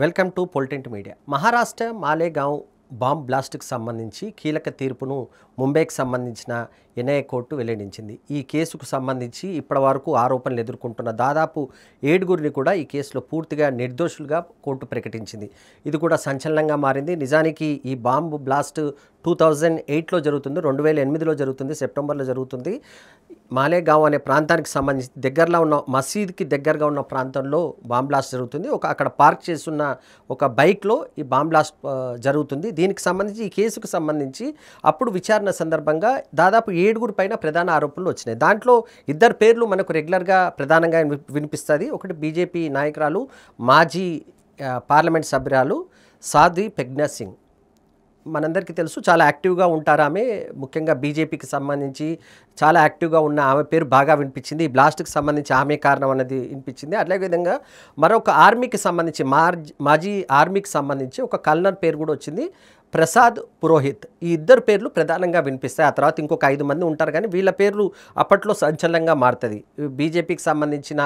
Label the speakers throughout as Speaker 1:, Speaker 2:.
Speaker 1: Welcome to Politint media. Maharashtra Malegaon bomb బ్లాస్ట్కి సంబంధించి కీలక తీర్పును ముంబైకి సంబంధించిన ఎన్ఐఏ కోర్టు వెల్లడించింది. ఈ కేసుకు సంబంధించి ఇప్పటివరకు ఆరోపణలు ఎదుర్కొంటున్న దాదాపు 7గురిని కూడా ఈ కేసులో పూర్తిగా నిర్దోషులుగా కోర్టు ప్రకటించింది. ఇది కూడా సంచలనంగా మారింది. నిజానికి ఈ బాంబు బ్లాస్ట్ 2008లో జరుగుతుంది, 2008లో జరుగుతుంది, సెప్టెంబర్లో జరుగుతుంది. మాలేగావ్ అనే ప్రాంతానికి సంబంధించి దగ్గరలో ఉన్న మసీద్కి దగ్గరగా ఉన్న ప్రాంతంలో బాంబ్ బ్లాస్ట్ జరుగుతుంది. అక్కడ పార్క్ చేస్తున్న ఒక బైక్లో ఈ బాంబ్ బ్లాస్ట్ జరుగుతుంది. దీనికి సంబంధించి ఈ కేసుకు సంబంధించి అప్పుడు విచారణ సందర్భంగా దాదాపు 7గురి పైన ప్రధాన ఆరోపణలు వచ్చినాయి. దాంట్లో 2 పేర్లు మనకు రెగ్యులర్గా ప్రధానంగా వినిపిస్తుంది. ఒకటి బీజేపీ నాయకురాలు, మాజీ పార్లమెంట్ సభ్యురాలు సాధ్వి ప్రజ్ఞా సింగ్. మనందరికీ తెలుసు, చాలా యాక్టివ్గా ఉంటారు ఆమె. ముఖ్యంగా బీజేపీకి సంబంధించి చాలా యాక్టివ్గా ఉన్న ఆమె పేరు బాగా వినిపించింది. ఈ బ్లాస్ట్కి సంబంధించి ఆమె కారణం అనేది వినిపించింది. అదేవిధంగా మరొక ఆర్మీకి సంబంధించి మాజీ ఆర్మీకి సంబంధించి ఒక కల్నల్ పేరు కూడా వచ్చింది, ప్రసాద్ పురోహిత్. ఈ 2 పేర్లు ప్రధానంగా వినిపిస్తాయి. ఆ తర్వాత ఇంకొక 5 మంది ఉంటారు, కానీ వీళ్ళ పేర్లు అప్పట్లో సంచలనంగా మారుతుంది. బీజేపీకి సంబంధించిన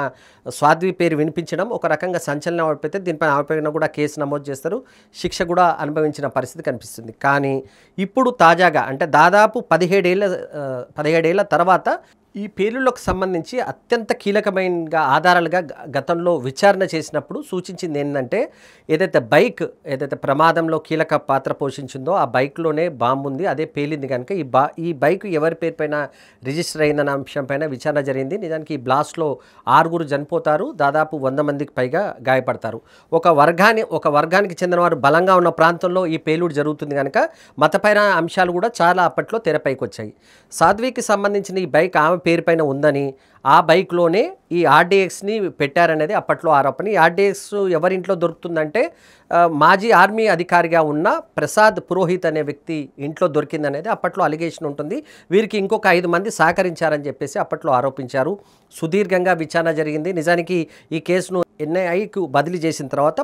Speaker 1: సాధ్వి పేరు వినిపించడం ఒక రకంగా సంచలనం అయిపోతే దీనిపై ఆమెపైన కూడా కేసు నమోదు చేస్తారు, శిక్ష కూడా అనుభవించిన పరిస్థితి కనిపిస్తుంది. కానీ ఇప్పుడు తాజాగా అంటే దాదాపు 17 ఏళ్ల తర్వాత ఈ పేర్లకు సంబంధించి అత్యంత కీలకమైన ఆధారాలుగా గతంలో విచారణ చేసినప్పుడు సూచించింది ఏంటంటే, ఏదైతే ప్రమాదంలో కీలక పాత్ర పోషించిందో ఆ బైక్లోనే బాంబు ఉంది, అదే పేలింది. కనుక ఈ బైక్ ఎవరి పేరు పైన రిజిస్టర్ అయిందన్న అంశం పైన విచారణ జరిగింది. నిజానికి ఈ బ్లాస్ట్లో 6గురు చనిపోతారు, దాదాపు 100 మందికి పైగా గాయపడతారు. ఒక వర్గానికి చెందినవారు బలంగా ఉన్న ప్రాంతంలో ఈ పేలుడు జరుగుతుంది కనుక మతపైన అంశాలు కూడా చాలా అప్పట్లో తెరపైకి వచ్చాయి. సాధ్వికి సంబంధించిన ఈ బైక్ ఆమె పేరు పైన ఉందని, ఆ బైక్లోనే ఈ ఆర్డీఎక్స్ని పెట్టారనేది అప్పట్లో ఆరోపణ. ఈ ఆర్డీఎక్స్ ఎవరింట్లో దొరుకుతుందంటే మాజీ ఆర్మీ అధికారిగా ఉన్న ప్రసాద్ పురోహిత్ అనే వ్యక్తి ఇంట్లో దొరికిందనేది అప్పట్లో అలిగేషన్ ఉంటుంది. వీరికి ఇంకొక 5 మంది సహకరించారని చెప్పేసి అప్పట్లో ఆరోపించారు. సుదీర్ఘంగా విచారణ జరిగింది. నిజానికి ఈ కేసును ఎన్ఐఏకు బదిలీ చేసిన తర్వాత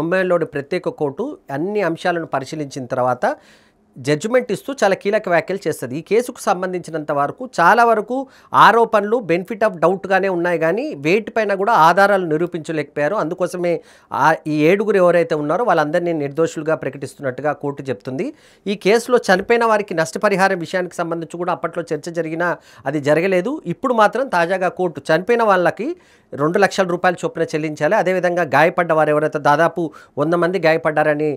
Speaker 1: ముంబైలోని ప్రత్యేక కోర్టు అన్ని అంశాలను పరిశీలించిన తర్వాత జడ్జిమెంట్ ఇస్తూ చాలా కీలక వ్యాఖ్యలు చేస్తుంది. ఈ కేసుకు సంబంధించినంత వరకు చాలా వరకు ఆరోపణలు బెనిఫిట్ ఆఫ్ డౌట్గానే ఉన్నాయి, కానీ వేటిపైన కూడా ఆధారాలు నిరూపించలేకపోయారు. అందుకోసమే ఈ 7గురు ఎవరైతే ఉన్నారో వాళ్ళందరినీ నిర్దోషులుగా ప్రకటిస్తున్నట్టుగా కోర్టు చెప్తుంది. ఈ కేసులో చనిపోయిన వారికి నష్టపరిహారం విషయానికి సంబంధించి కూడా అప్పట్లో చర్చ జరిగినా అది జరగలేదు. ఇప్పుడు మాత్రం తాజాగా కోర్టు చనిపోయిన వాళ్ళకి 2 లక్షల రూపాయలు చొప్పున చెల్లించాలి, అదేవిధంగా గాయపడ్డ వారు ఎవరైతే దాదాపు 100 మంది గాయపడ్డారని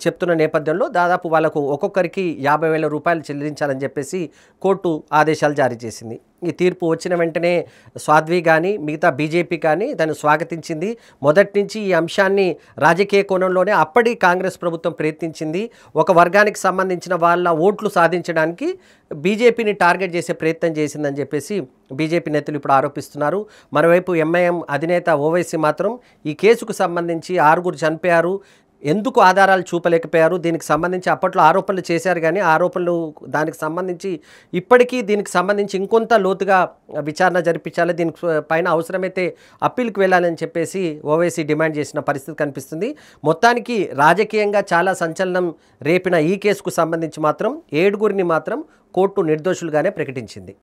Speaker 1: చెప్తున్న నేపథ్యంలో దాదాపు వాళ్ళకు ఒక్కొక్కరికి 50,000 రూపాయలు చెల్లించాలని చెప్పేసి కోర్టు ఆదేశాలు జారీ చేసింది. ఈ తీర్పు వచ్చిన వెంటనే సాధ్వి కానీ మిగతా బీజేపీ కానీ దాన్ని స్వాగతించింది. మొదటి నుంచి ఈ అంశాన్ని రాజకీయ కోణంలోనే అప్పటి కాంగ్రెస్ ప్రభుత్వం ప్రయత్నించింది. ఒక వర్గానికి సంబంధించిన వాళ్ళ ఓట్లు సాధించడానికి బీజేపీని టార్గెట్ చేసే ప్రయత్నం చేసిందని చెప్పేసి బీజేపీ నేతలు ఇప్పుడు ఆరోపిస్తున్నారు. మరోవైపు ఎంఐఎం అధినేత ఓవైసీ మాత్రం ఈ కేసుకు సంబంధించి 6గురు చనిపోయారు, ఎందుకు ఆధారాలు చూపలేకపోయారు, దీనికి సంబంధించి అప్పట్లో ఆరోపణలు చేశారు, కానీ దానికి సంబంధించి ఇప్పటికీ దీనికి సంబంధించి ఇంకొంత లోతుగా విచారణ జరిపించాలి, దీనికి పైన అవసరమైతే అప్పీల్కి వెళ్ళాలని చెప్పేసి ఓవైసీ డిమాండ్ చేసిన పరిస్థితి కనిపిస్తుంది. మొత్తానికి రాజకీయంగా చాలా సంచలనం రేపిన ఈ కేసుకు సంబంధించి మాత్రం 7గురిని మాత్రం కోర్టు నిర్దోషులుగానే ప్రకటించింది.